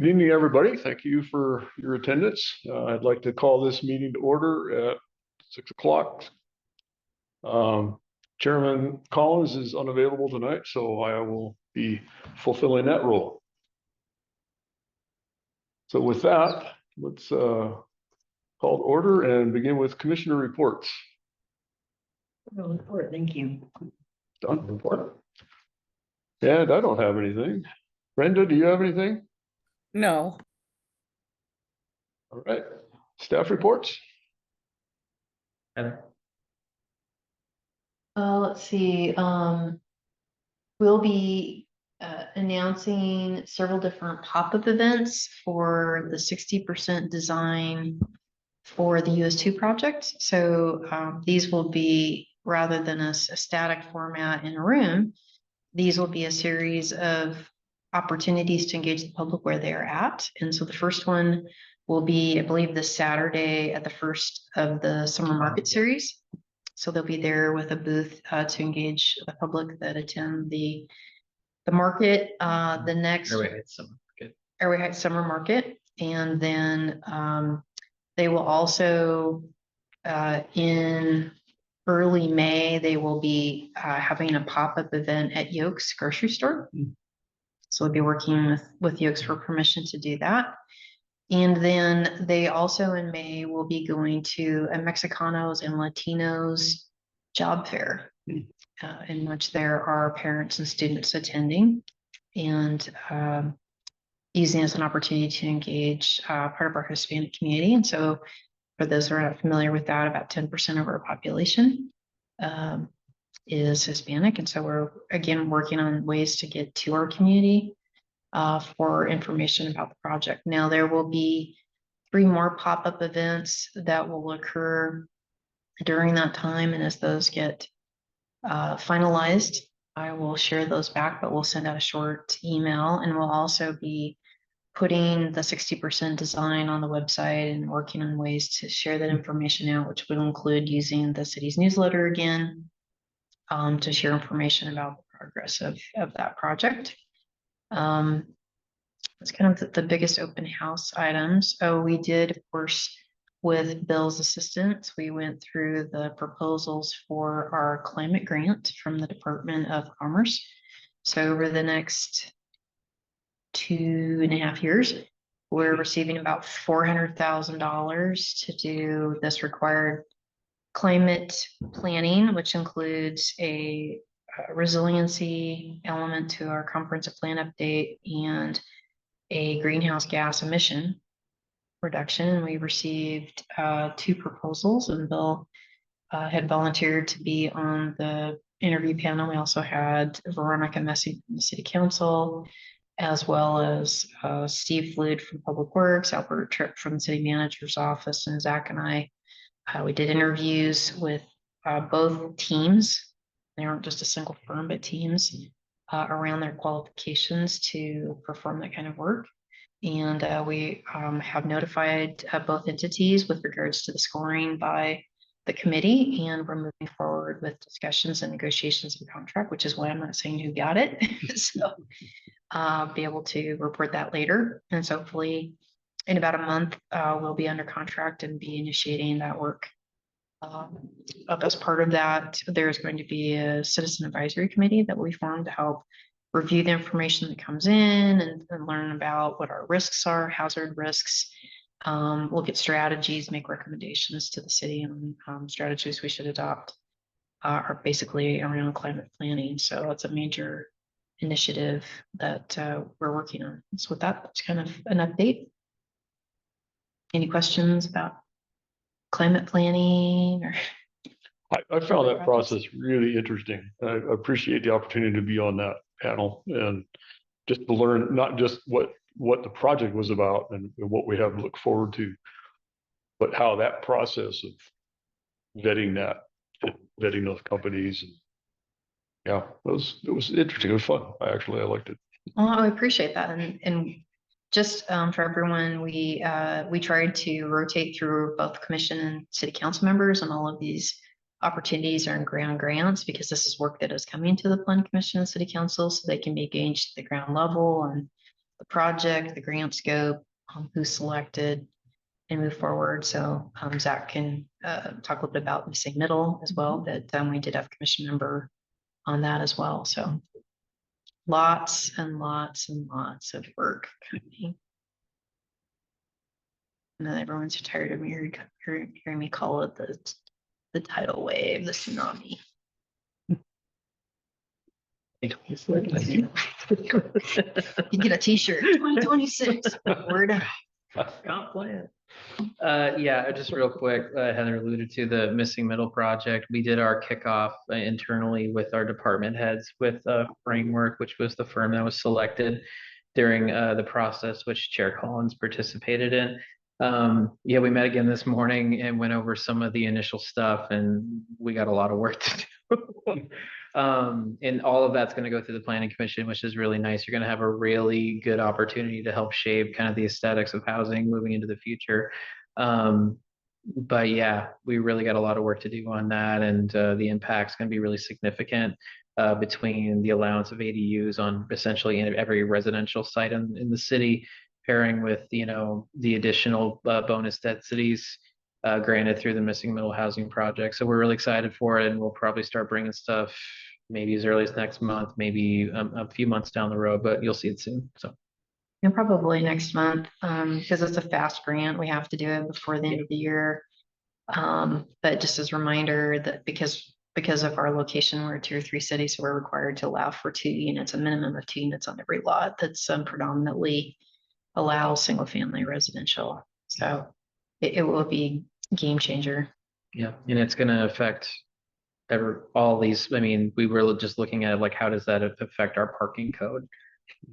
Good evening, everybody. Thank you for your attendance. I'd like to call this meeting to order at 6 o'clock. Chairman Collins is unavailable tonight, so I will be fulfilling that role. So with that, let's call to order and begin with commissioner reports. Report, thank you. Done report. And I don't have anything. Brenda, do you have anything? No. All right. Staff reports. Let's see. We'll be announcing several different pop-up events for the 60% design for the US2 project. So these will be, rather than a static format in a room, these will be a series of opportunities to engage the public where they are at. And so the first one will be, I believe, this Saturday at the first of the summer market series. So they'll be there with a booth to engage the public that attend the market. The next Airway Heights Summer Market, and then they will also in early May they will be having a pop-up event at Yoke's grocery store. So we'll be working with Yoke's for permission to do that. And then they also in May will be going to a Mexicanos and Latinos job fair, in which there are parents and students attending, and using it as an opportunity to engage part of our Hispanic community. And so for those who are not familiar with that, about 10% of our population is Hispanic. And so we're, again, working on ways to get to our community for information about the project. Now, there will be 3 more pop-up events that will occur during that time. And as those get finalized, I will share those back, but we'll send out a short email, and we'll also be putting the 60% design on the website and working on ways to share that information out, which will include using the city's newsletter again to share information about the progress of that project. It's kind of the biggest open house items. Oh, we did, of course, with Bill's assistance, we went through the proposals for our climate grant from the Department of Commerce. So over the next 2.5 years, we're receiving about $400,000 to do this required climate planning, which includes a resiliency element to our comprehensive plan update and a greenhouse gas emission reduction. And we received 2 proposals, and Bill had volunteered to be on the interview panel. We also had Veronica Messing from the City Council, as well as Steve Flood from Public Works, Albert Tripp from the City Manager's Office, and Zach and I. We did interviews with both teams. They aren't just a single firm, but teams around their qualifications to perform that kind of work. And we have notified both entities with regards to the scoring by the committee, and we're moving forward with discussions and negotiations of contract, which is why I'm not saying who got it. So be able to report that later. And so hopefully in about a month, we'll be under contract and be initiating that work. As part of that, there's going to be a citizen advisory committee that we formed to help review the information that comes in and learn about what our risks are, hazard risks, look at strategies, make recommendations to the city on strategies we should adopt, are basically around climate planning. So it's a major initiative that we're working on. So with that, that's kind of an update. Any questions about climate planning? Or I found that process really interesting. I appreciate the opportunity to be on that panel and just to learn not just what the project was about and what we have to look forward to, but how that process of vetting those companies. And yeah, it was interesting. It was fun. I liked it. Oh, I appreciate that. And just for everyone, we tried to rotate through both commission and city council members, and all of these opportunities are in ground grants, because this is work that is coming to the planning commission and city council, so they can be engaged at the ground level and the project, the grant scope, who's selected, and move forward. So Zach can talk a little bit about missing middle as well, that we did have a commission member on that as well. So lots and lots and lots of work coming. And then everyone's tired of me hearing me call it the tidal wave, the tsunami. You get a t-shirt, 2026. Word. Comp plan. Yeah, just real quick, Heather alluded to the missing middle project. We did our kickoff internally with our department heads with Framework, which was the firm that was selected during the process, which Chair Collins participated in. Yeah, we met again this morning and went over some of the initial stuff, and we got a lot of work to do. And all of that's going to go through the planning commission, which is really nice. You're going to have a really good opportunity to help shape kind of the aesthetics of housing moving into the future. But yeah, we really got a lot of work to do on that, and the impact's going to be really significant between the allowance of ADUs on essentially every residential site in the city, pairing with, you know, the additional bonus densities granted through the missing middle housing project. So we're really excited for it, and we'll probably start bringing stuff maybe as early as next month, maybe a few months down the road, but you'll see it soon. So. And probably next month, because it's a fast grant, we have to do it before the end of the year. But just as a reminder that because of our location, we're a tier 3 city, so we're required to allow for 2 units, a minimum of 2 units on every lot that's predominantly allows single family residential. So it will be a game changer. Yeah, and it's going to affect all these. I mean, we were just looking at like, how does that affect our parking code?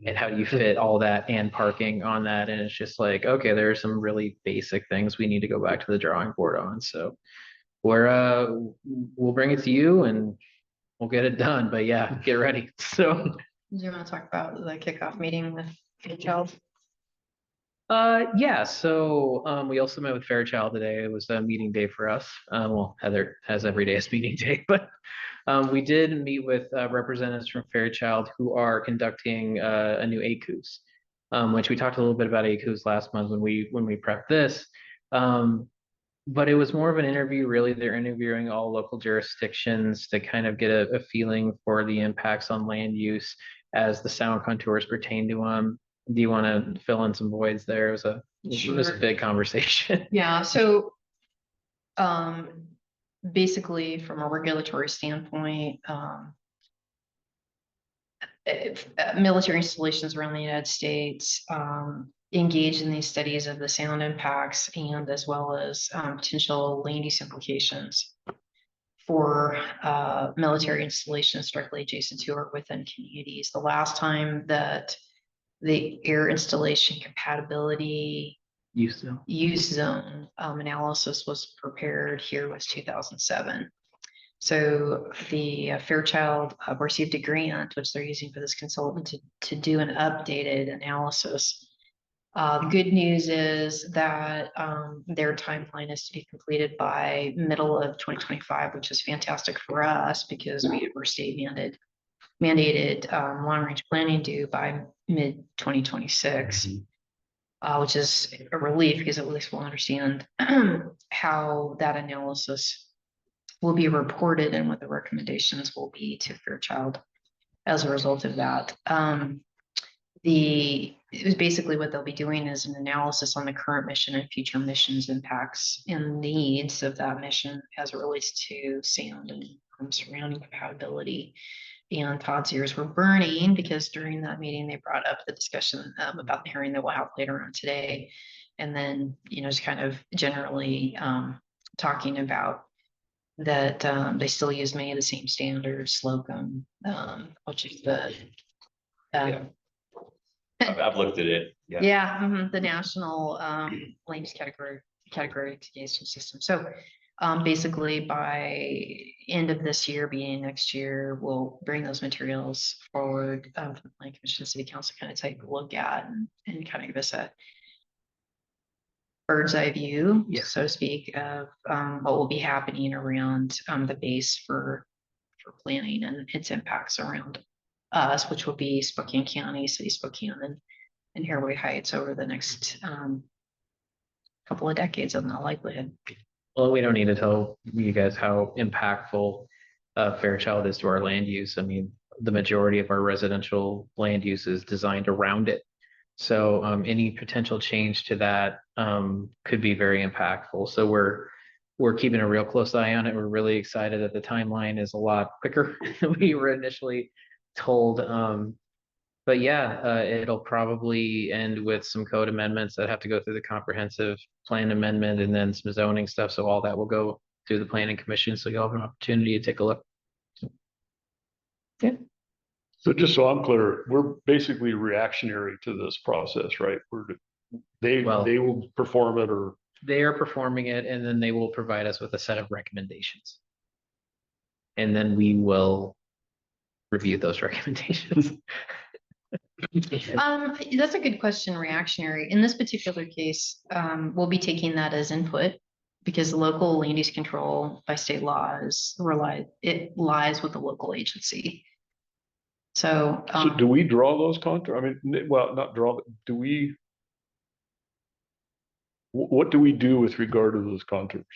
And how do you fit all that and parking on that? And it's just like, okay, there are some really basic things we need to go back to the drawing board on. So we'll bring it to you and we'll get it done. But yeah, get ready. So do you want to talk about the kickoff meeting with Fairchild? Yeah, so we also met with Fairchild today. It was a meeting day for us. Well, Heather has every day as meeting day, but we did meet with representatives from Fairchild who are conducting a new ACUS, which we talked a little bit about ACUS last month when we prepped this. But it was more of an interview, really. They're interviewing all local jurisdictions to kind of get a feeling for the impacts on land use as the sound contours pertain to them. Do you want to fill in some voids there? It was a big conversation. Yeah, so basically from a regulatory standpoint, military installations around the United States engage in these studies of the sound impacts and as well as potential land use implications for military installations directly adjacent to or within communities. The last time that the air installation compatibility use zone analysis was prepared here was 2007. So the Fairchild received a grant, which they're using for this consultant to do an updated analysis. The good news is that their timeline is to be completed by middle of 2025, which is fantastic for us because we were state mandated long range planning due by mid 2026. Which is a relief because at least we'll understand how that analysis will be reported and what the recommendations will be to Fairchild as a result of that. It was basically what they'll be doing is an analysis on the current mission and future missions impacts and needs of that mission as it relates to sound and surrounding compatibility. And Todd's ears were burning because during that meeting, they brought up the discussion about the hearing that we'll have later on today. And then, you know, just kind of generally talking about that they still use many of the same standards, Slocum, which is the I've looked at it. the national land use categorization system. So basically by end of this year, beginning next year, we'll bring those materials forward for the Planning Commission, City Council kind of take a look at and kind of give us a bird's eye view, so to speak, of what will be happening around the base for planning and its impacts around us, which will be Spokane County, City Spokane, in Airway Heights over the next couple of decades in all likelihood. Well, we don't need to tell you guys how impactful Fairchild is to our land use. I mean, the majority of our residential land use is designed around it. So any potential change to that could be very impactful. So we're keeping a real close eye on it. We're really excited that the timeline is a lot quicker than we were initially told. But yeah, it'll probably end with some code amendments that have to go through the comprehensive plan amendment and then some zoning stuff. So all that will go through the planning commission. So you'll have an opportunity to take a look. So just so I'm clear, we're basically reactionary to this process, right? They Well- will perform it, or They are performing it, and then they will provide us with a set of recommendations. And then we will review those recommendations. That's a good question, reactionary. In this particular case, we'll be taking that as input because local land use control by state law it lies with the local agency. So, so do we draw those contours? I mean, well, not draw, but do we? What do we do with regard to those contours?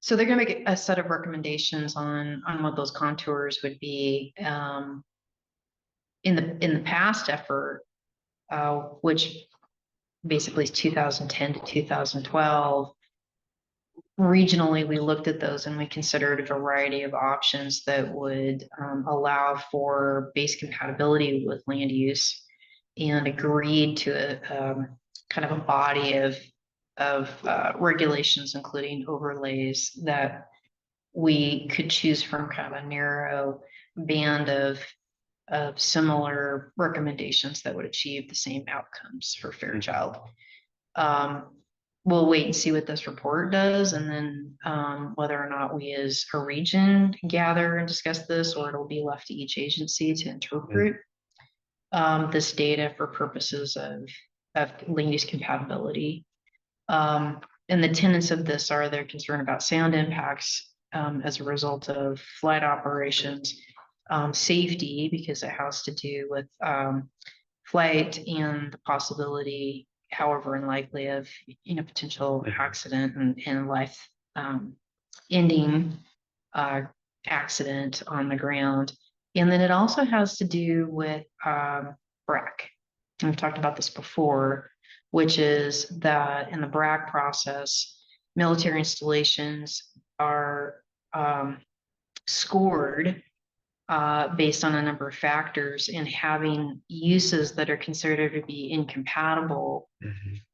so they're gonna make a set of recommendations on what those contours would be. In the past effort, which basically is 2010 to 2012. Regionally, we looked at those and we considered a variety of options that would allow for base compatibility with land use and agreed to a kind of a body of regulations, including overlays that we could choose from kind of a narrow band of similar recommendations that would achieve the same outcomes for Fairchild. We'll wait and see what this report does, and then whether or not we as a region gather and discuss this, or it'll be left to each agency to interpret this data for purposes of land use compatibility. And the tenets of this are their concern about sound impacts as a result of flight operations, safety, because it has to do with flight and the possibility, however unlikely, of potential accident and life ending accident on the ground. And then it also has to do with BRAC. And we've talked about this before, which is that in the BRAC process, military installations are scored based on a number of factors, and having uses that are considered to be incompatible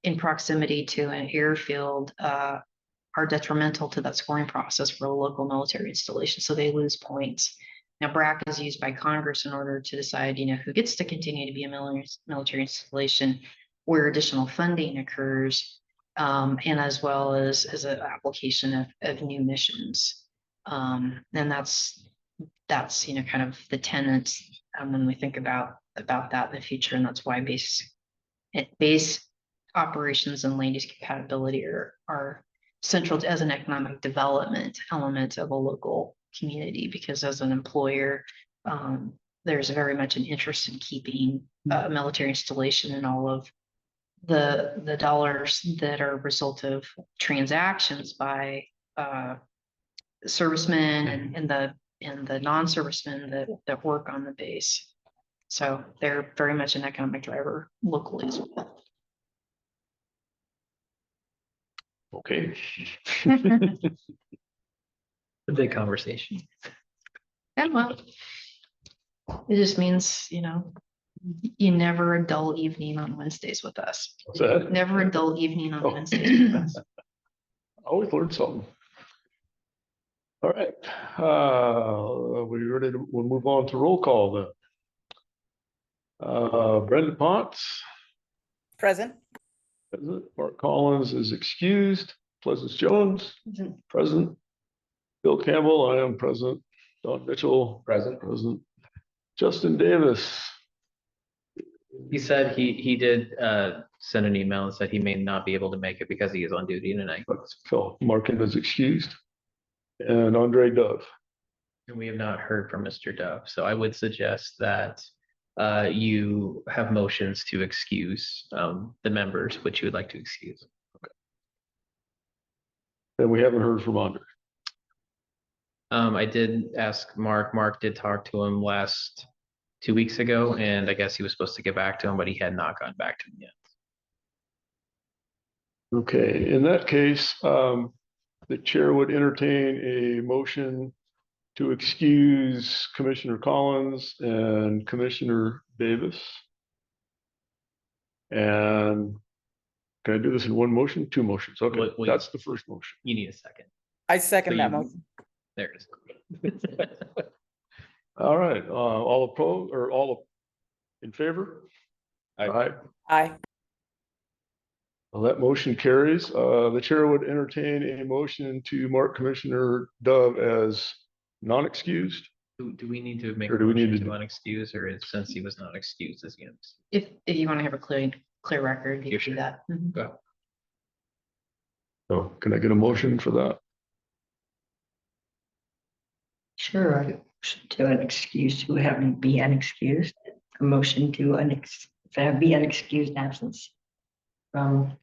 in proximity to an airfield are detrimental to that scoring process for a local military installation. So they lose points. Now, BRAC is used by Congress in order to decide, who gets to continue to be a military installation, where additional funding occurs, and as well as an application of new missions. And that's kind of the tenets when we think about that in the future, and that's why base operations and land use compatibility are central as an economic development element of a local community, because as an employer, there's very much an interest in keeping a military installation and all of the dollars that are a result of transactions by servicemen and the non-servicemen that work on the base. So they're very much an economic driver locally as well. Okay. A big conversation. And well, it just means, you never a dull evening on Wednesdays with us. What's that? Never a dull evening on Wednesdays with us. Always learn something. All right. We ready to, we'll move on to roll call then. Brenda Potts. Present. Present. Mark Collins is excused. Pleasance Jones, present. Bill Campbell, I am present. Don Mitchell, present. Justin Davis. He said he did send an email and said he may not be able to make it because he is on duty tonight. So Markin is excused. And Andre Dove. And we have not heard from Mr. Dove. So I would suggest that you have motions to excuse the members which you would like to excuse. And we haven't heard from Andre. I did ask Mark. Mark did talk to him last 2 weeks ago, and I guess he was supposed to get back to him, but he had not gotten back to him yet. Okay, in that case, the chair would entertain a motion to excuse Commissioner Collins and Commissioner Davis. And can I do this in one motion? Two motions. Okay, Wait. that's the first motion. You need a second. I second So that you- motion. There it is. All right, all opposed or all in favor? Aye. Aye. Well, that motion carries. The chair would entertain a motion to mark Commissioner Dove as non-excused. Do we need to make Or a do we need motion to to unexcuse, or since he was not excused as unexcused? If you want to have a clear record, you You can do should. that. Mhm. Go. So can I get a motion for that? Sure, I should to an excuse to having be unexcused, a motion to be unexcused absence. From,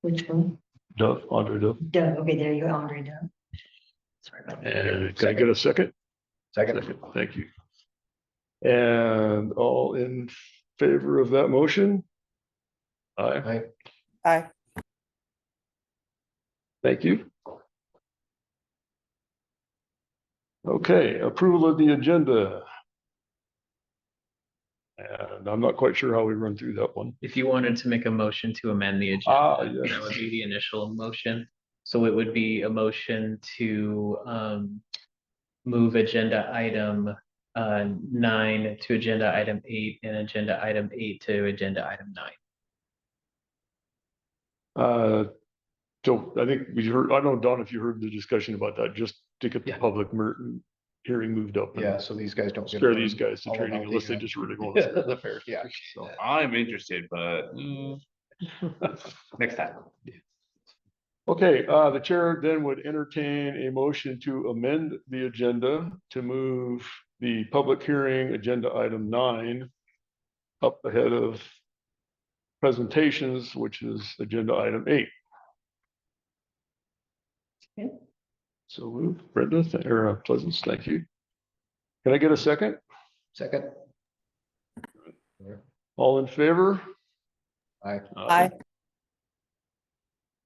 which one? Dove, Andre Dove. Doug, okay, there you go, Andre Doug. Sorry about that. And can I get a second? Second, thank you. And all in favor of that motion? Aye, Aye. thank you. Okay, approval of the agenda. And I'm not quite sure how we run through that one. If you wanted to make a motion to amend the Ah, agenda, yes. that would be the initial motion. So it would be a motion to move agenda item 9 to agenda item 8 and agenda item 8 to agenda item 9. So I think we heard, I don't know, Don, if you heard the discussion about that, just to get the Yeah. public hearing moved up. and Yeah, so these guys don't. get Spare burned these guys to all training about unless they the, just really want Yeah, to. the fair, yeah. So, I'm interested, but Next time. okay, the chair then would entertain a motion to amend the agenda to move the public hearing agenda item 9 up ahead of presentations, which is agenda item 8. Okay. So moved. Brenda, or Pleasance, thank you. Can I get a second? Second. All in favor? Aye. Aye.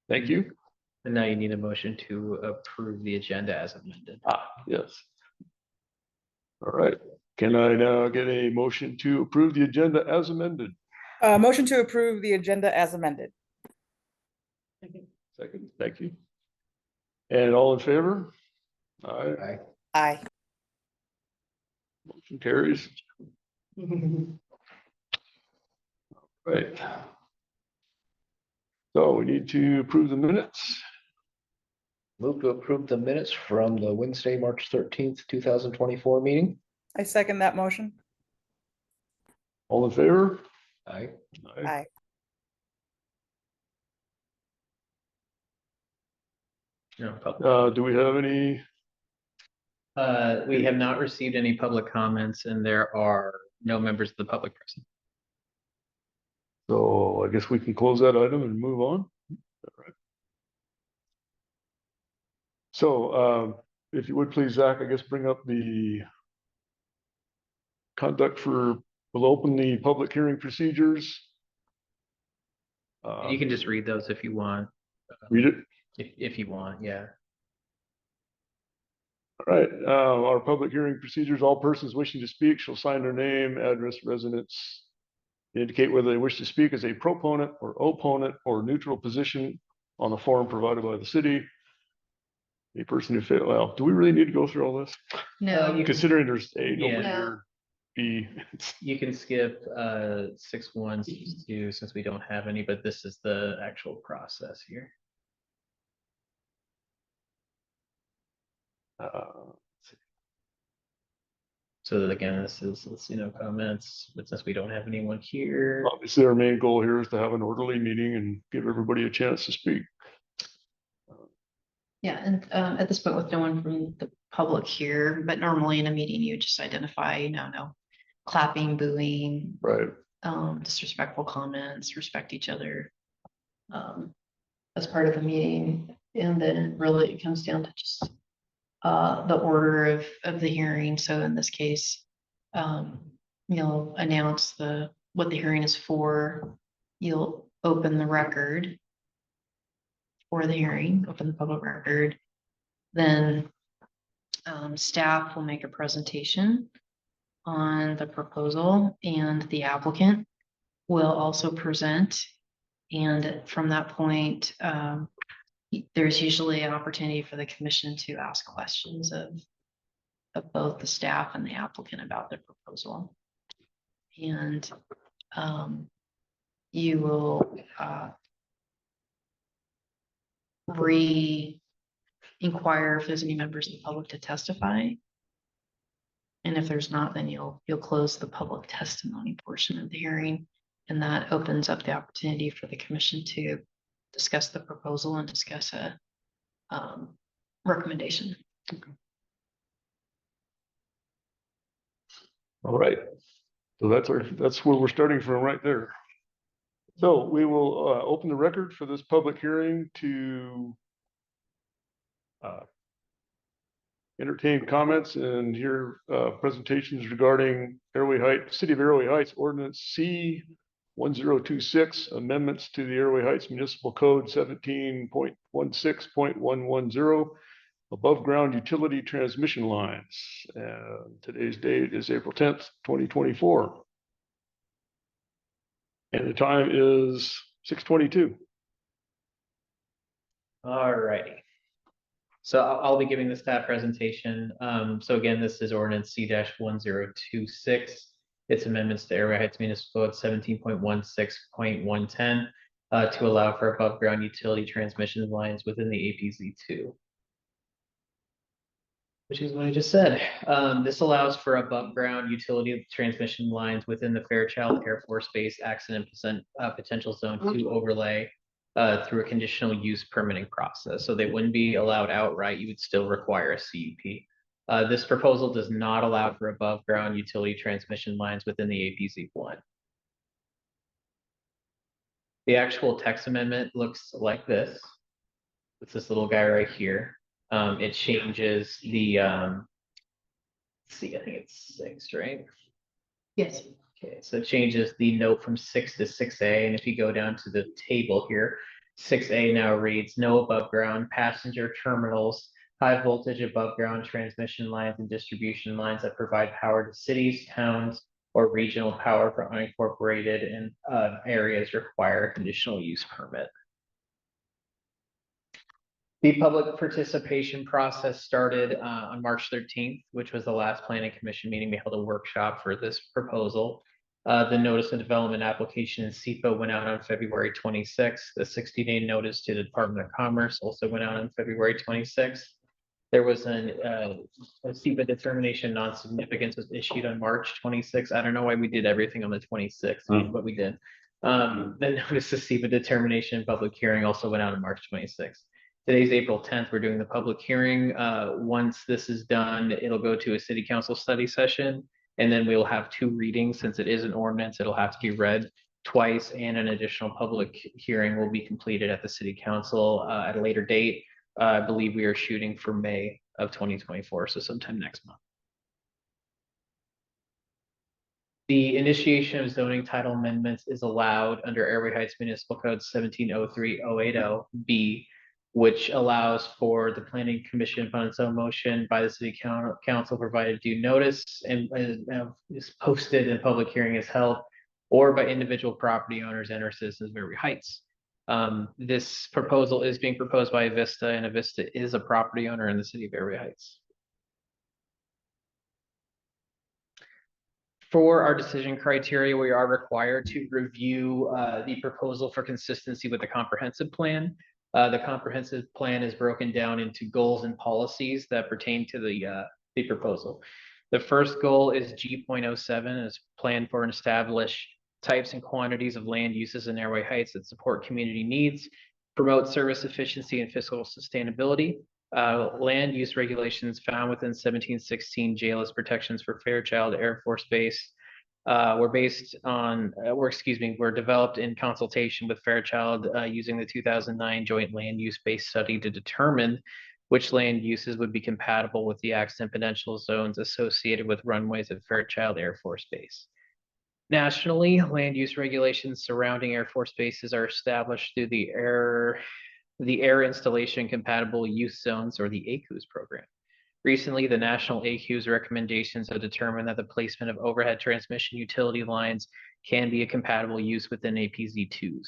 Thank you. And now you need a motion to approve the agenda as amended. Yes. All right. Can I now get a motion to approve the agenda as amended? Motion to approve the agenda as amended. Second, thank you. And all in favor? Aye, Aye. Aye. motion carries. Right. So we need to approve the minutes. Move to approve the minutes from the Wednesday, March 13th, 2024 meeting. I second that motion. All in favor? Aye. Aye. No, public. Do we have any? We have not received any public comments, and there are no members of the public present. So I guess we can close that item and move on. All right. So if you would please, Zach, I guess bring up the conduct for, we'll open the public hearing procedures. And you can just read those if you want. Read it. If you want, yeah. All right, our public hearing procedures, all persons wishing to speak shall sign their name, address, residence, indicate whether they wish to speak as a proponent or opponent or neutral position on the form provided by the city. A person who failed, well, do we really need to go through all this? No, you- Considering there's A, Yeah. nobody here, B. You can skip 6.1, 6.2, since we don't have any, but this is the actual process here. So that again, this is, let's see, no comments, but since we don't have anyone here. Obviously, our main goal here is to have an orderly meeting and give everybody a chance to speak. yeah, and at this point with no one from the public here, but normally in a meeting, you just identify, no clapping, booing, Right. disrespectful comments, respect each other. As part of the meeting, and then really it comes down to just the order of the hearing. So in this case, you'll announce what the hearing is for. You'll open the record for the hearing, open the public record. Then staff will make a presentation on the proposal, and the applicant will also present. And from that point, there's usually an opportunity for the commission to ask questions of both the staff and the applicant about the proposal. And you will inquire if there's any members of the public to testify. And if there's not, then you'll close the public testimony portion of the hearing. And that opens up the opportunity for the commission to discuss the proposal and discuss a recommendation. All right. So that's where we're starting from right there. So we will open the record for this public hearing to entertain comments and hear presentations regarding City of Airway Heights Ordinance C 1026, amendments to the Airway Heights Municipal Code 17.16.110, above ground utility transmission lines. And today's date is April 10th, 2024. And the time is 6:22. All righty. So I'll be giving the staff presentation. So again, this is ordinance C-1026. It's amendments to Airway Heights Municipal Code 17.16.110 to allow for above ground utility transmission lines within the APZ2. Which is what I just said. This allows for above ground utility transmission lines within the Fairchild Air Force Base Accident Potential Zone 2 overlay through a conditional use permitting process. So they wouldn't be allowed outright. You would still require a CUP. This proposal does not allow for above ground utility transmission lines within the APZ1. The actual text amendment looks like this. It's this little guy right here. It changes the, let's see, I think it's 6, right? Yes. Okay, so it changes the note from 6 to 6A, and if you go down to the table here, 6A now reads no above ground passenger terminals, high voltage above ground transmission lines and distribution lines that provide power to cities, towns, or regional power for unincorporated and areas require a conditional use permit. The public participation process started on March 13th, which was the last planning commission meeting. We held a workshop for this proposal. The notice of development application in SEPA went out on February 26th. The 60-day notice to the Department of Commerce also went out on February 26th. There was a SEPA determination non-significance was issued on March 26th. I don't know why we did everything on the 26th, but we did. The notice of SEPA determination and public hearing also went out on March 26th. Today's April 10th. We're doing the public hearing. Once this is done, it'll go to a city council study session, and then we'll have 2 readings. Since it is an ordinance, it'll have to be read twice, and an additional public hearing will be completed at the city council at a later date. I believe we are shooting for May of 2024, so sometime next month. The initiation of zoning title amendments is allowed under Airway Heights Municipal Code 1703-080B, which allows for the planning commission upon its own motion by the city council provided due notice and is posted and public hearing is held, or by individual property owners and or citizens of Airway Heights. This proposal is being proposed by Avista, and Avista is a property owner in the city of Airway Heights. For our decision criteria, we are required to review the proposal for consistency with the comprehensive plan. The comprehensive plan is broken down into goals and policies that pertain to the proposal. The first goal is G.07, is plan for and establish types and quantities of land uses in Airway Heights that support community needs, promote service efficiency and fiscal sustainability. Land use regulations found within 1716 JLS protections for Fairchild Air Force Base We're based on, we're developed in consultation with Fairchild using the 2009 Joint Land Use Based Study to determine which land uses would be compatible with the accident potential zones associated with runways at Fairchild Air Force Base. Nationally, land use regulations surrounding Air Force bases are established through the Air Installation Compatible Use Zones, or the ACUS program. Recently, the national ACUS recommendations have determined that the placement of overhead transmission utility lines can be a compatible use within APZ2s.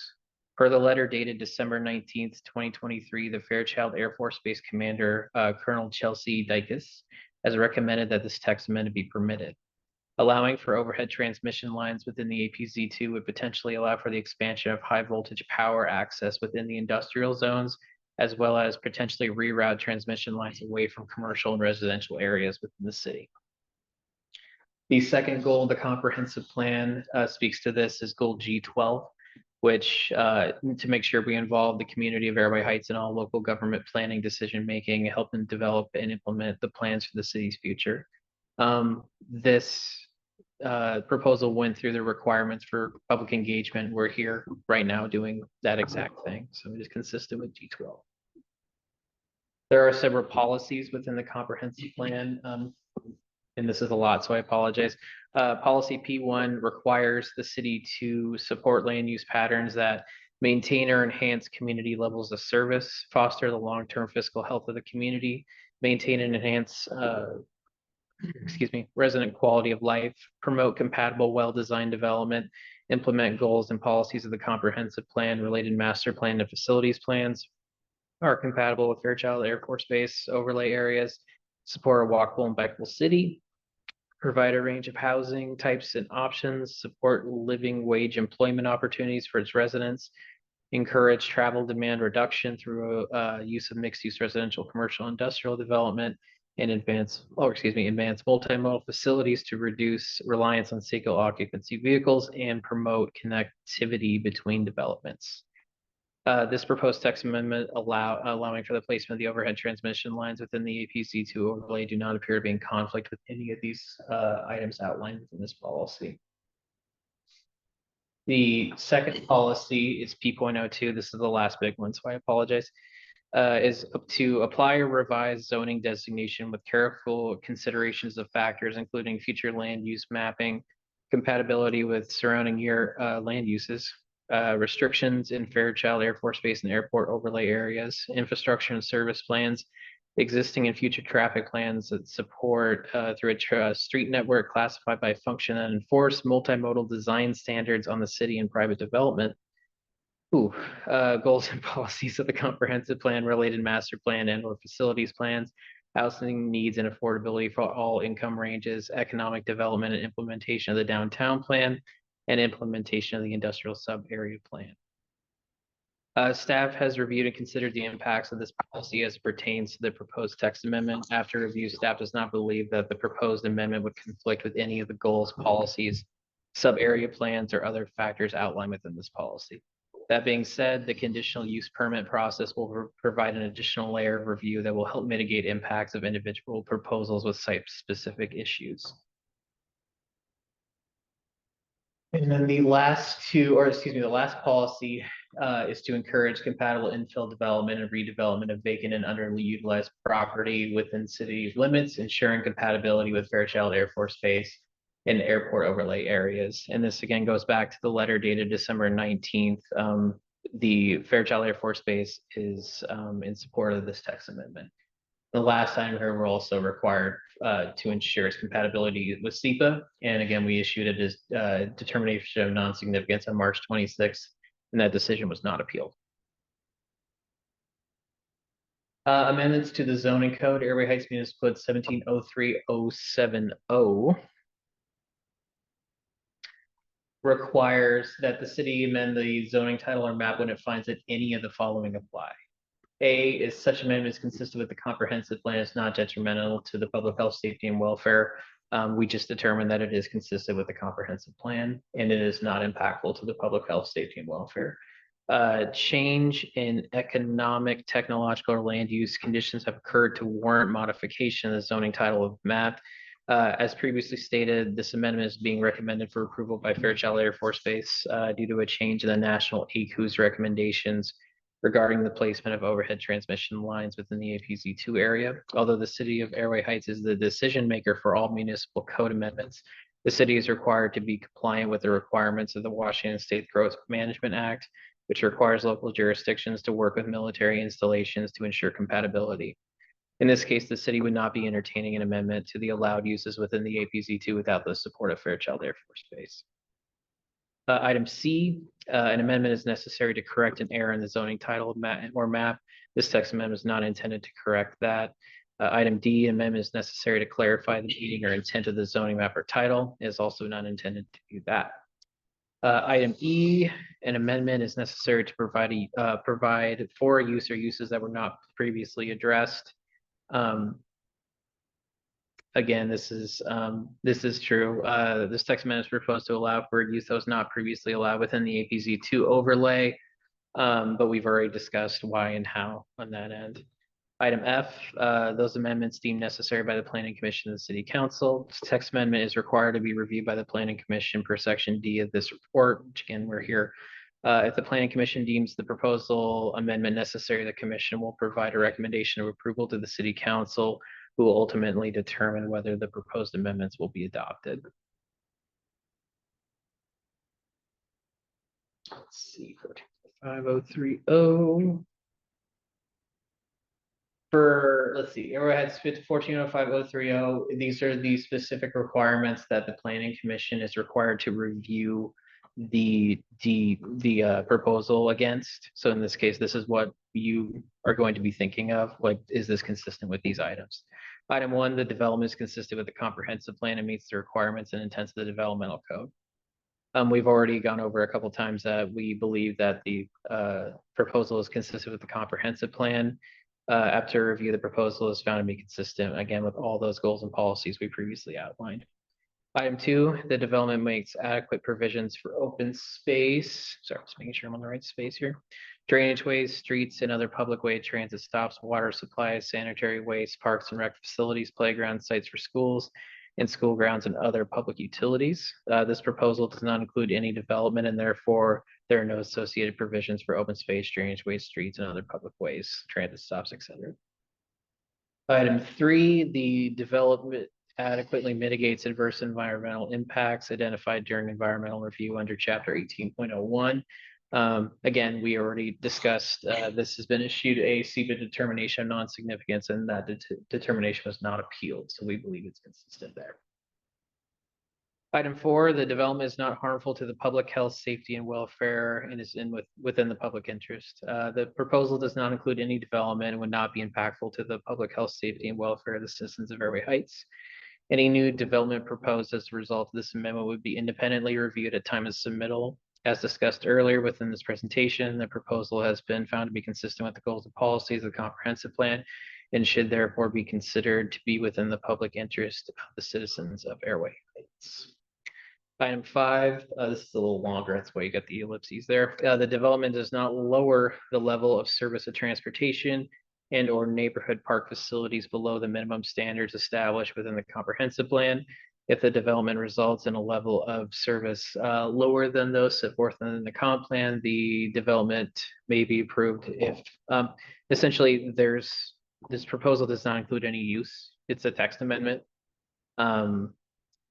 Per the letter dated December 19th, 2023, the Fairchild Air Force Base Commander, Colonel Chelsea Dykes, has recommended that this text amendment be permitted. Allowing for overhead transmission lines within the APZ2 would potentially allow for the expansion of high voltage power access within the industrial zones, as well as potentially reroute transmission lines away from commercial and residential areas within the city. The second goal of the comprehensive plan speaks to this is goal G12, which to make sure we involve the community of Airway Heights in all local government planning decision-making, help them develop and implement the plans for the city's future. This proposal went through the requirements for public engagement. We're here right now doing that exact thing. So it is consistent with G12. There are several policies within the comprehensive plan. And this is a lot, so I apologize. Policy P1 requires the city to support land use patterns that maintain or enhance community levels of service, foster the long-term fiscal health of the community, maintain and enhance resident quality of life, promote compatible, well-designed development, implement goals and policies of the comprehensive plan, related master plan and facilities plans are compatible with Fairchild Air Force Base overlay areas, support a walkable and bikeable city, provide a range of housing types and options, support living wage employment opportunities for its residents, encourage travel demand reduction through use of mixed-use residential, commercial, industrial development, and advance multimodal facilities to reduce reliance on single occupancy vehicles and promote connectivity between developments. This proposed text amendment allowing for the placement of the overhead transmission lines within the APZ2 overlay do not appear to be in conflict with any of these items outlined within this policy. The second policy is P.02. This is the last big one, so I apologize. Is to apply or revise zoning designation with careful considerations of factors, including future land use mapping, compatibility with surrounding land uses, restrictions in Fairchild Air Force Base and airport overlay areas, infrastructure and service plans, existing and future traffic plans that support through a street network classified by function and enforce multimodal design standards on the city and private development. Goals and policies of the comprehensive plan, related master plan and or facilities plans, housing needs and affordability for all income ranges, economic development and implementation of the downtown plan, and implementation of the industrial sub-area plan. Staff has reviewed and considered the impacts of this policy as it pertains to the proposed text amendment. After review, staff does not believe that the proposed amendment would conflict with any of the goals, policies, sub-area plans, or other factors outlined within this policy. That being said, the conditional use permit process will provide an additional layer of review that will help mitigate impacts of individual proposals with site-specific issues. And then the last policy is to encourage compatible infill development and redevelopment of vacant and underutilized property within city limits, ensuring compatibility with Fairchild Air Force Base and airport overlay areas. And this again goes back to the letter dated December 19th. The Fairchild Air Force Base is in support of this text amendment. The last time here, we're also required to ensure its compatibility with SEPA. And again, we issued it as determination of non-significance on March 26th, and that decision was not appealed. Amendments to the zoning code, Airway Heights Municipal Code 1703070 requires that the city amend the zoning title or map when it finds that any of the following apply. A is such amendments consistent with the comprehensive plan is not detrimental to the public health, safety, and welfare. We just determined that it is consistent with the comprehensive plan and it is not impactful to the public health, safety, and welfare. Change in economic, technological, or land use conditions have occurred to warrant modification of the zoning title of map. As previously stated, this amendment is being recommended for approval by Fairchild Air Force Base due to a change in the national ACU's recommendations regarding the placement of overhead transmission lines within the APZ2 area. Although the city of Airway Heights is the decision maker for all municipal code amendments, the city is required to be compliant with the requirements of the Washington State Growth Management Act, which requires local jurisdictions to work with military installations to ensure compatibility. In this case, the city would not be entertaining an amendment to the allowed uses within the APZ2 without the support of Fairchild Air Force Base. Item C, an amendment is necessary to correct an error in the zoning title or map. This text amendment is not intended to correct that. Item D, amendment is necessary to clarify the meaning or intent of the zoning map or title. It is also not intended to do that. Item E, an amendment is necessary to provide for use or uses that were not previously addressed. Again, this is true. This text amendment is proposed to allow for use that was not previously allowed within the APZ2 overlay, but we've already discussed why and how on that end. Item F, those amendments deemed necessary by the Planning Commission and the City Council. This text amendment is required to be reviewed by the Planning Commission per section D of this report, which again, we're here. If the Planning Commission deems the proposal amendment necessary, the Commission will provide a recommendation of approval to the City Council, who will ultimately determine whether the proposed amendments will be adopted. Let's see, 5030. Let's see, Arrowhead's 1405030. These are the specific requirements that the Planning Commission is required to review the proposal against. So in this case, this is what you are going to be thinking of. Like, is this consistent with these items? Item 1, the development is consistent with the comprehensive plan and meets the requirements and intents of the developmental code. We've already gone over a couple times that we believe that the proposal is consistent with the comprehensive plan. After review, the proposal is found to be consistent, again, with all those goals and policies we previously outlined. Item 2, the development makes adequate provisions for open space. Sorry, just making sure I'm on the right space here. Drainage ways, streets, and other public way transit stops, water supplies, sanitary waste, parks and rec facilities, playgrounds, sites for schools, and school grounds and other public utilities. This proposal does not include any development, and therefore there are no associated provisions for open space, drainage ways, streets, and other public ways, transit stops, etc. Item 3, the development adequately mitigates adverse environmental impacts identified during environmental review under Chapter 18.01. Again, we already discussed this has been issued a CBID determination of non-significance, and that determination was not appealed. So we believe it's consistent there. Item 4, the development is not harmful to the public health, safety, and welfare and is within the public interest. The proposal does not include any development and would not be impactful to the public health, safety, and welfare of the citizens of Airway Heights. Any new development proposed as a result of this amendment would be independently reviewed at time of submittal. As discussed earlier within this presentation, the proposal has been found to be consistent with the goals and policies of the comprehensive plan and should therefore be considered to be within the public interest of the citizens of Airway Heights. Item 5, this is a little longer, that's why you got the ellipses there. The development does not lower the level of service of transportation and or neighborhood park facilities below the minimum standards established within the comprehensive plan. If the development results in a level of service lower than those set forth in the comp plan, the development may be approved if essentially this proposal does not include any use. It's a text amendment.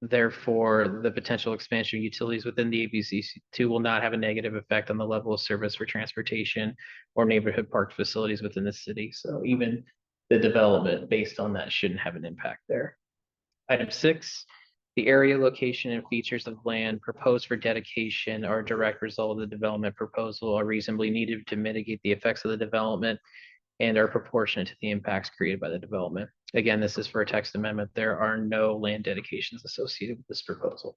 Therefore, the potential expansion of utilities within the APZ2 will not have a negative effect on the level of service for transportation or neighborhood park facilities within the city. So even the development based on that shouldn't have an impact there. Item 6, the area, location, and features of land proposed for dedication are a direct result of the development proposal are reasonably needed to mitigate the effects of the development and are proportionate to the impacts created by the development. Again, this is for a text amendment. There are no land dedications associated with this proposal.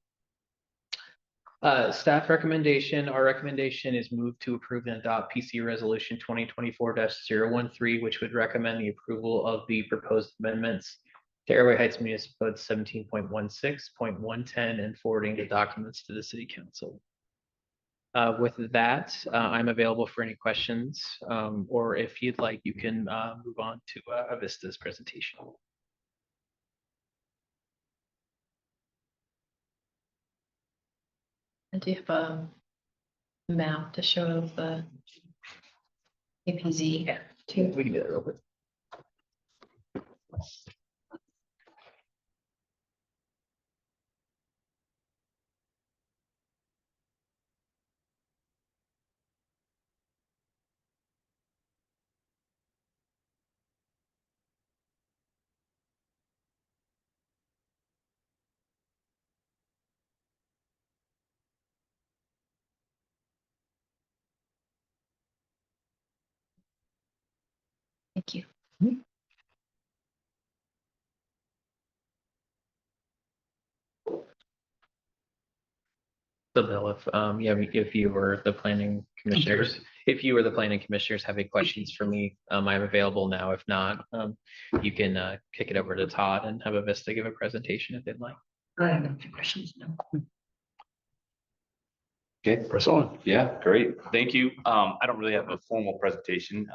Staff recommendation, our recommendation is moved to approve and adopt PC Resolution 2024-013, which would recommend the approval of the proposed amendments to Airway Heights Municipal Code 17.16.110 and forwarding the documents to the City Council. With that, I'm available for any questions, or if you'd like, you can move on to Avista's presentation. I do have a map to show the APZ too. We can do that real quick. Thank you. So Bill, if you were the planning commissioners, if you were the planning commissioners have any questions for me, I'm available now. If not, you can kick it over to Todd and have Avista give a presentation if they'd like. I have no questions, no. Okay, Press on. yeah, great. Thank you. I don't really have a formal presentation.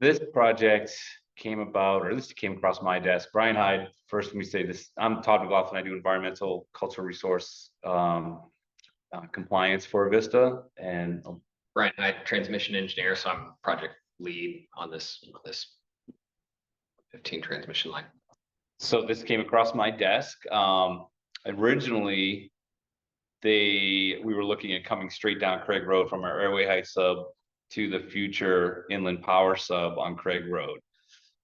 This project came about, or this came across my desk. Brian Hyde, first let me say this, I'm Todd McLaughlin. I do environmental cultural resource compliance for Avista, and Brian, I transmission engineer, so I'm project lead on this 15 transmission line. so this came across my desk. Originally, we were looking at coming straight down Craig Road from our Airway Heights sub to the future inland power sub on Craig Road.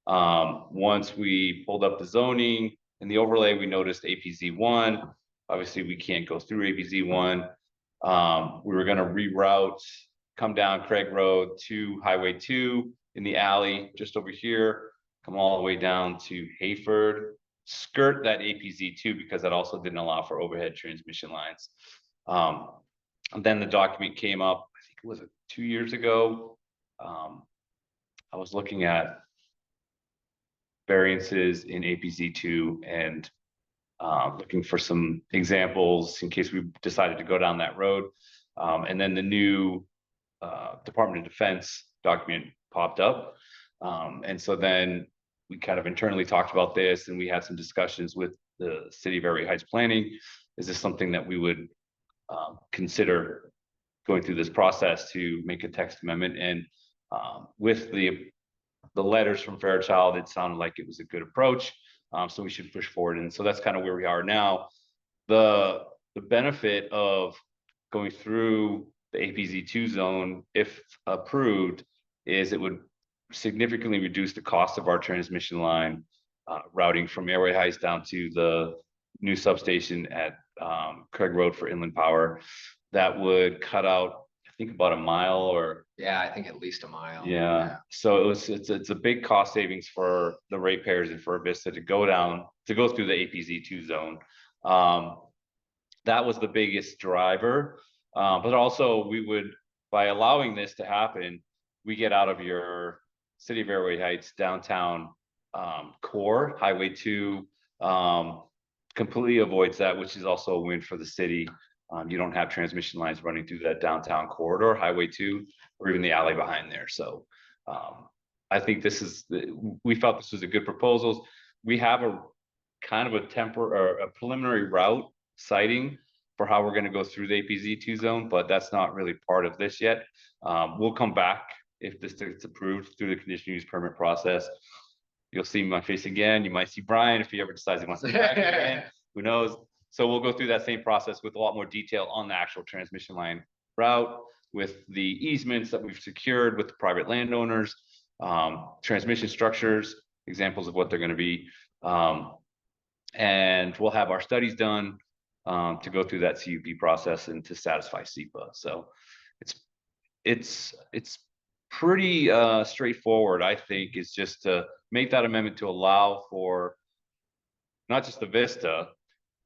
Once we pulled up the zoning and the overlay, we noticed APZ1. Obviously, we can't go through APZ1. We were going to reroute, come down Craig Road to Highway 2 in the alley just over here, come all the way down to Hayford, skirt that APZ2 because that also didn't allow for overhead transmission lines. And then the document came up, I think it was 2 years ago. I was looking at variances in APZ2 and looking for some examples in case we decided to go down that road. And then the new Department of Defense document popped up. And so then we kind of internally talked about this, and we had some discussions with the City of Airway Heights Planning. Is this something that we would consider going through this process to make a text amendment? And with the letters from Fairchild, it sounded like it was a good approach. So we should push forward. And so that's kind of where we are now. The benefit of going through the APZ2 zone, if approved, is it would significantly reduce the cost of our transmission line routing from Airway Heights down to the new substation at Craig Road for inland power. That would cut out, I think, about a mile or Yeah, I think at least a mile. yeah. So it's a big cost savings for the ratepayers and for Avista to go through the APZ2 zone. That was the biggest driver. But also we would, by allowing this to happen, we get out of your City of Airway Heights downtown core. Highway 2 completely avoids that, which is also a win for the city. You don't have transmission lines running through that downtown corridor, Highway 2, or even the alley behind there. So I think we felt this was a good proposal. We have a kind of a preliminary route citing for how we're going to go through the APZ2 zone, but that's not really part of this yet. We'll come back if this gets approved through the conditional use permit process. You'll see my face again. You might see Brian if he ever decides he wants to come back again. Who knows? So we'll go through that same process with a lot more detail on the actual transmission line route, with the easements that we've secured with the private landowners, transmission structures, examples of what they're going to be. And we'll have our studies done to go through that CUP process and to satisfy SEPA. So it's pretty straightforward, I think, is just to make that amendment to allow for not just the Vista,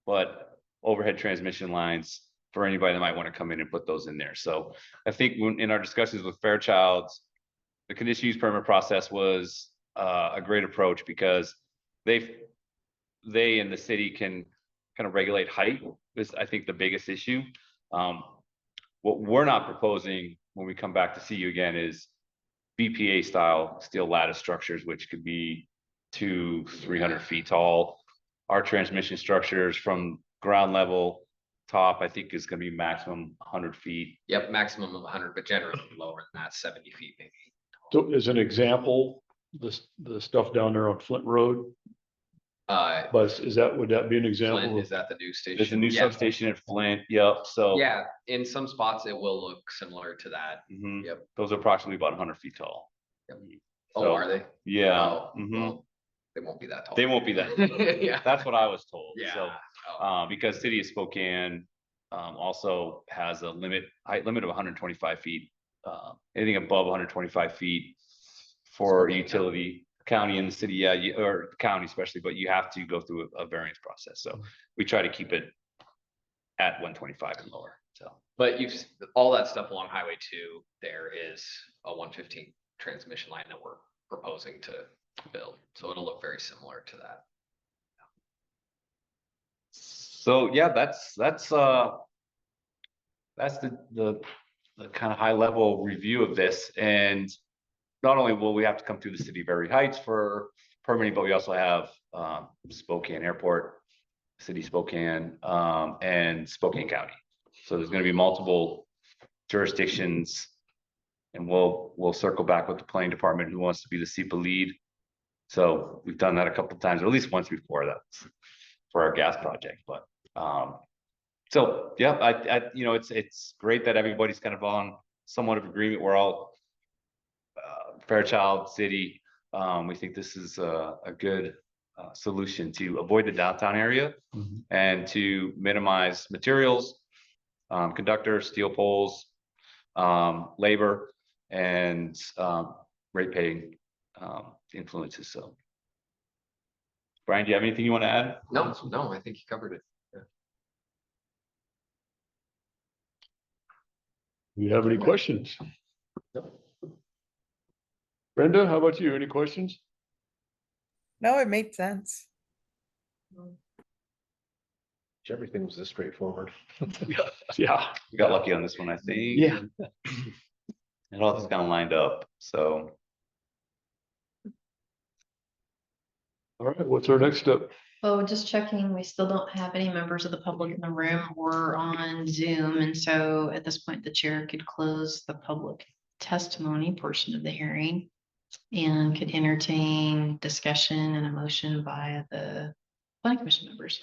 but overhead transmission lines for anybody that might want to come in and put those in there. So I think in our discussions with Fairchild, the conditional use permit process was a great approach because they and the city can kind of regulate height is, I think, the biggest issue. What we're not proposing when we come back to see you again is BPA style steel lattice structures, which could be 200-300 feet tall. Our transmission structures from ground level top, I think is gonna be maximum 100 feet. Yep, maximum of 100, but generally lower than that, 70 feet maybe. So as an example, the stuff down there on Flint Road, but would that be an Flint, example? is that the new station? There's a new Yeah. substation at Flint, yep, so. Yeah, in some spots it will look similar to that. Mhm. Yep. Those are approximately about 100 feet tall. Oh, So, are they? Yeah, Oh, mhm. well, they won't be that tall. They won't be that. Yeah. That's what I was told. So, Yeah. Oh, because City of Spokane, also has a height limit of 125 feet. Anything above 125 feet for Spokane utility, county and the city, yeah, or county especially, but you have to go through a variance process. So we try to keep it at 125 and lower, so. But all that stuff along Highway 2, there is a 115 transmission line that we're proposing to build. So it'll look very similar to that. So, yeah, that's the kind of high level review of this. And not only will we have to come through the city of Airway Heights for permitting, but we also have Spokane Airport, City of Spokane, and Spokane County. So there's going to be multiple jurisdictions, and we'll circle back with the planning department who wants to be the SEPA lead. So we've done that a couple of times, or at least once before, that for our gas project. But so yeah, it's great that everybody's kind of on somewhat of agreement. We're all Fairchild City. We think this is a good solution to avoid the downtown area and to minimize materials, conductors, steel poles, labor, and rate paying influences. So, Brian, do you have anything you want to add? No, I think you covered it. Do you have any questions? Brenda, how about you? Any questions? No, it made sense. Everything was this straightforward. Yeah. We got lucky on this one, I think. Yeah. It all just kind of lined up. So, All right, what's our next step? Oh, just checking, we still don't have any members of the public in the room or on Zoom, and so at this point, the chair could close the public testimony portion of the hearing and could entertain discussion and a motion by the planning commission members.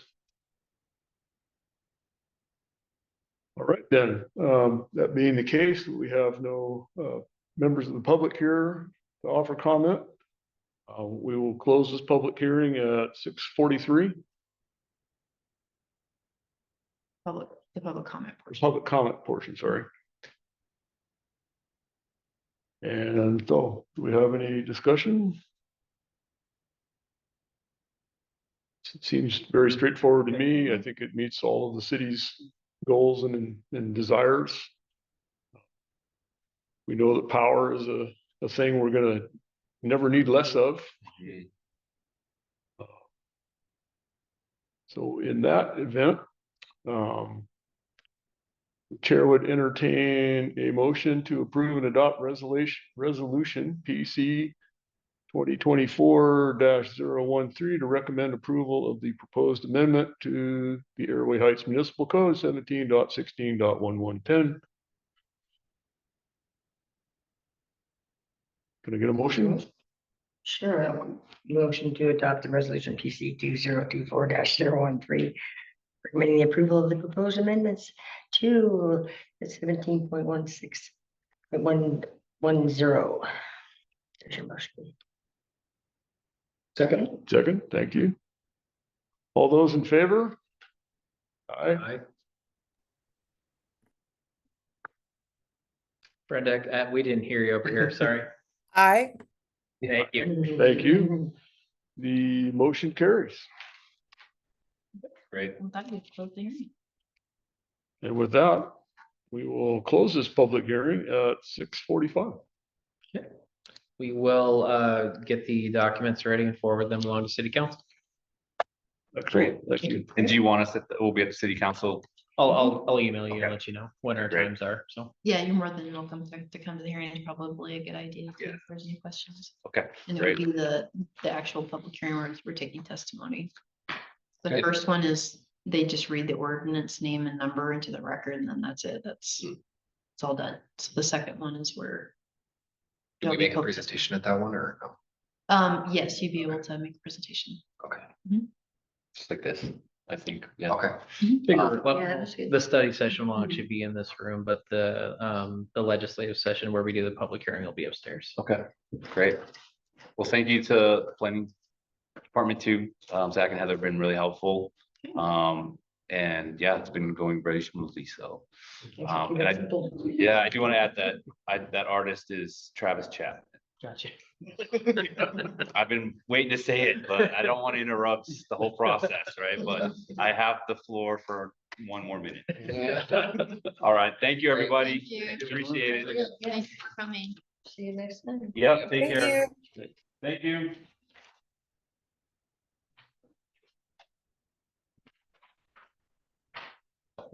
All right, then, that being the case, we have no members of the public here to offer comment. We will close this public hearing at 6:43. The public comment portion. Public comment portion, sorry. And so, do we have any discussion? It seems very straightforward to me. I think it meets all of the city's goals and desires. We know that power is a thing we're gonna never need less of. So in that event, the chair would entertain a motion to approve and adopt resolution PC 2024-013 to recommend approval of the proposed amendment to the Airway Heights Municipal Code 17.16.1110. Can I get a motion? Sure. Motion to adopt the resolution PC 2024-013, recommending the approval of the proposed amendments to the 17.16.110. There's your motion. Second, thank you. All those in favor? Aye. Brenda, we didn't hear you over here, sorry. Aye. Thank you. Thank you. The motion carries. great. Well, that would close the hearing. And with that, we will close this public hearing at 6:45. We will get the documents ready and forward them along to city council. Excellent. Thank you. And do you want us we'll be at the city council? I'll email you Okay. and let you know when our Great. times are, so. Yeah, you're more than welcome to come to the hearing. It's probably a good idea too, if there's any questions. Okay, And it would great. be the actual public hearing where we're taking testimony. The Okay. first one is they just read the ordinance name and number into the record, and then that's it. It's all done. So the second one is where. Do we they'll be make a posted. presentation at that one or no? Yes, you'd be able to make a presentation. Okay, Just like this, I think, yeah. okay. Well, Yeah, that was good. the study session will actually be in this room, but the legislative session where we do the public hearing will be upstairs. Okay, great. Well, thank you to the planning department too. Zach and Heather have been really helpful. And yeah, it's been going very smoothly, so. And I do want to add that that artist is Travis Chapman. Gotcha. I've been waiting to say it, but I don't want to interrupt the whole process, right? But I have the floor for one more minute. All right, thank you, everybody. Thank you. Appreciate it. Thanks for coming. See you next time. Yep, take Thank care. you. Thank you.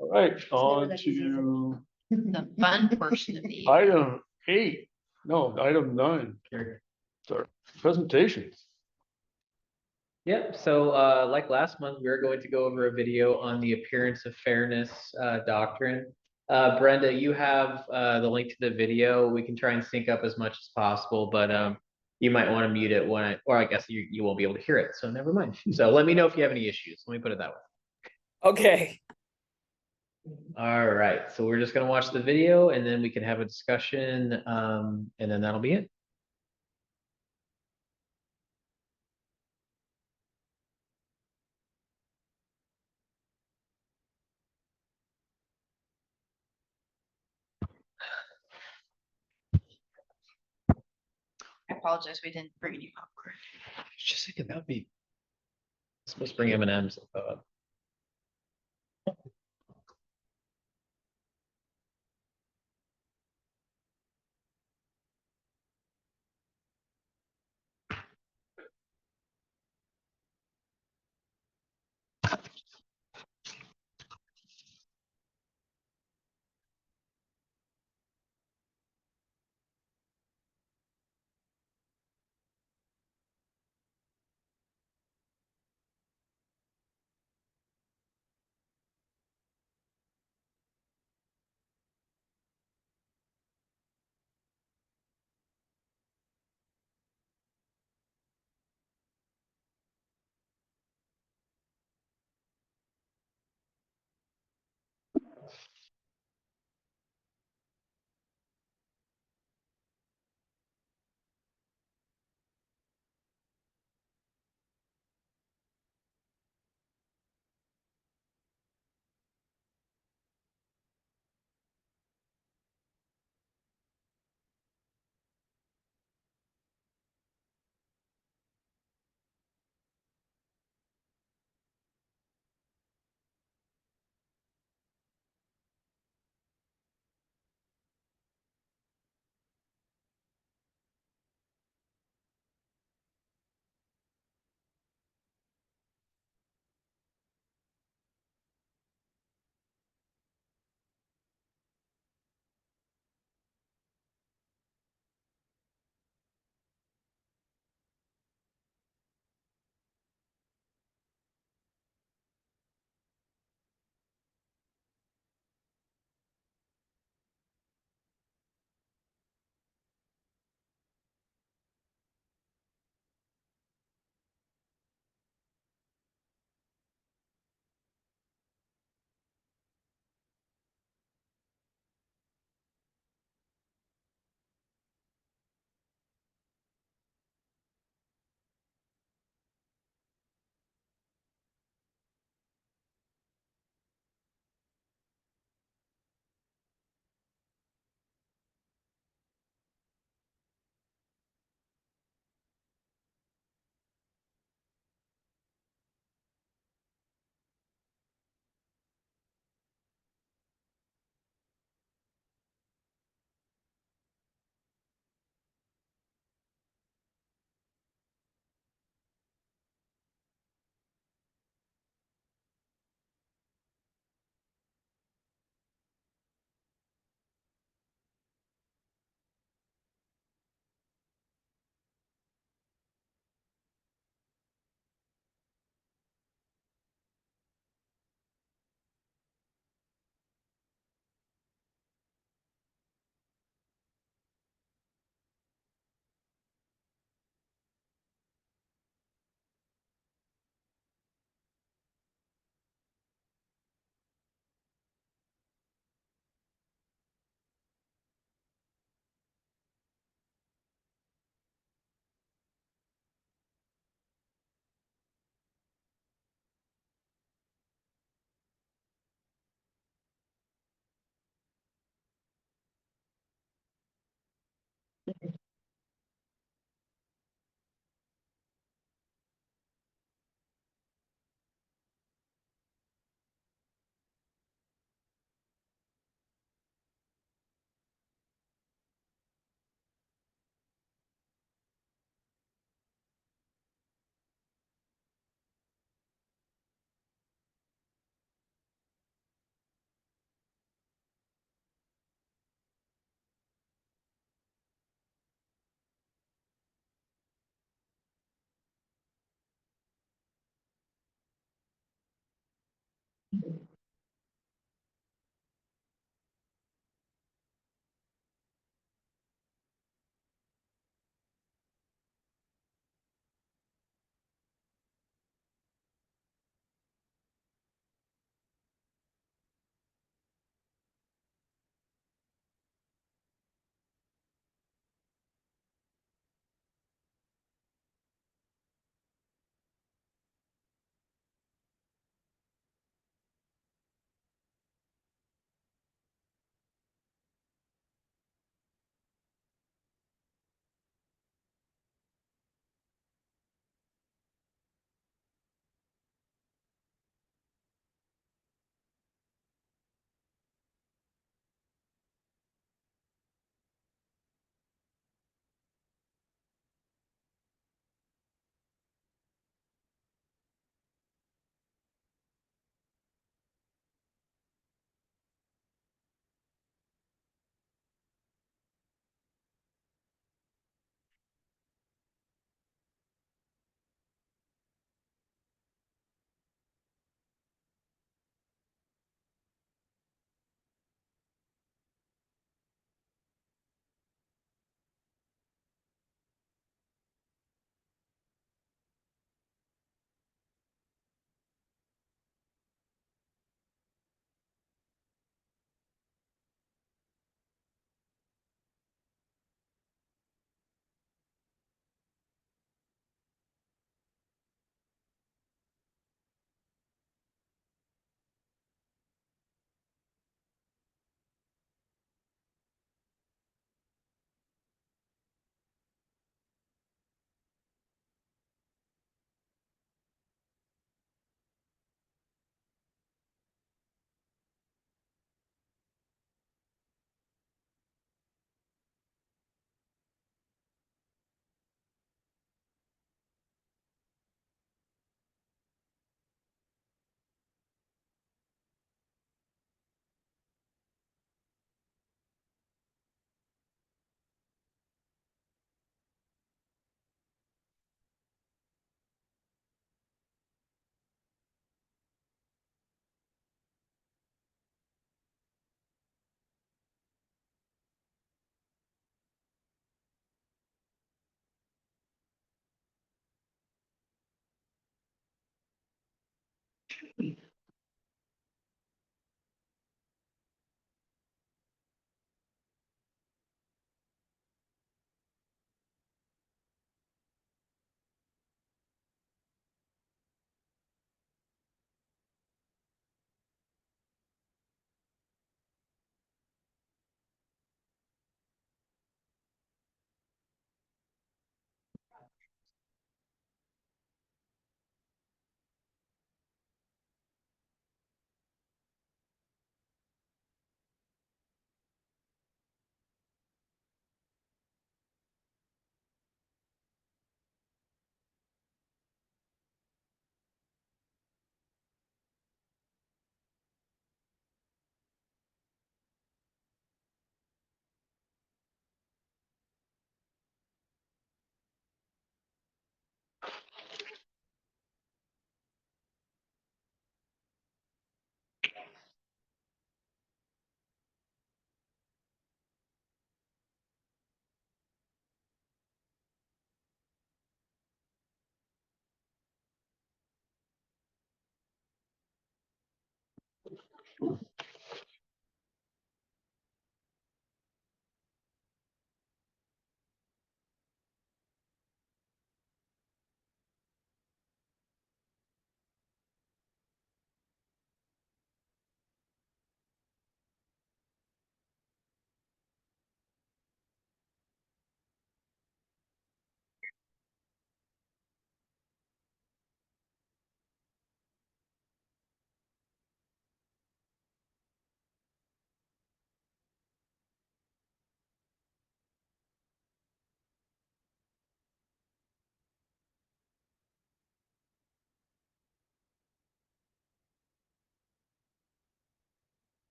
All right, on that easy. to The fun portion of the. item 8, no, item 9. Sorry, presentations. Yep, so like last month, we are going to go over a video on the appearance of fairness doctrine. Brenda, you have the link to the video. We can try and sync up as much as possible, but you might want to mute it or I guess you won't be able to hear it, so never mind. So let me know if you have any issues. Let me put it that way. Okay. All right, so we're just gonna watch the video and then we can have a discussion, and then that'll be it. I apologize, we didn't bring any popcorn. Just thinking that'd be. Supposed to bring M&Ms.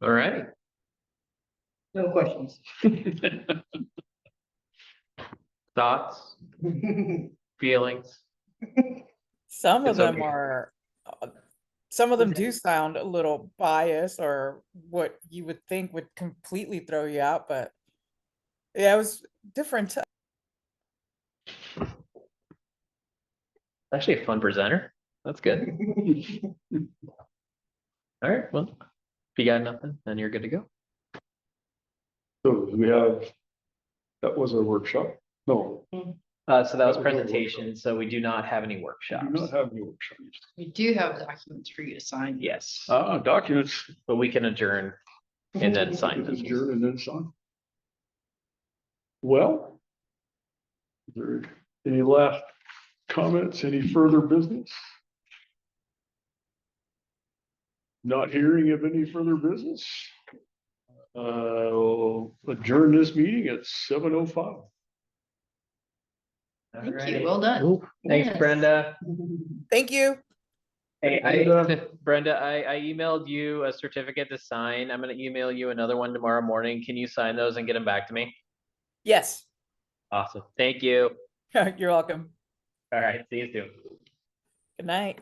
All right. No questions. Thoughts, feelings? Some of It's them okay. are, some of them do sound a little biased or what you would think would completely throw you out, but yeah, it was different. Actually a fun presenter. That's good. All right, well, if you got nothing, then you're good to go. So we have, that was our workshop. No, So that was That was our presentation, so we do not have any we workshops. do not have any workshops. We do have documents for you to sign. Yes, Documents. but we can adjourn and then sign them. Adjourn and then sign. Well. Is there any last comments, any further business? Not hearing of any further business. We'll adjourn this meeting at 7:05. Thank you, well done. Thanks, Yes. Brenda. Thank you. Hey, Brenda. Brenda, I emailed you a certificate to sign. I'm gonna email you another one tomorrow morning. Can you sign those and get them back to me? Yes, Awesome. Thank you. you're welcome. All right, see you soon. Good night.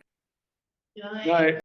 Good night. Night.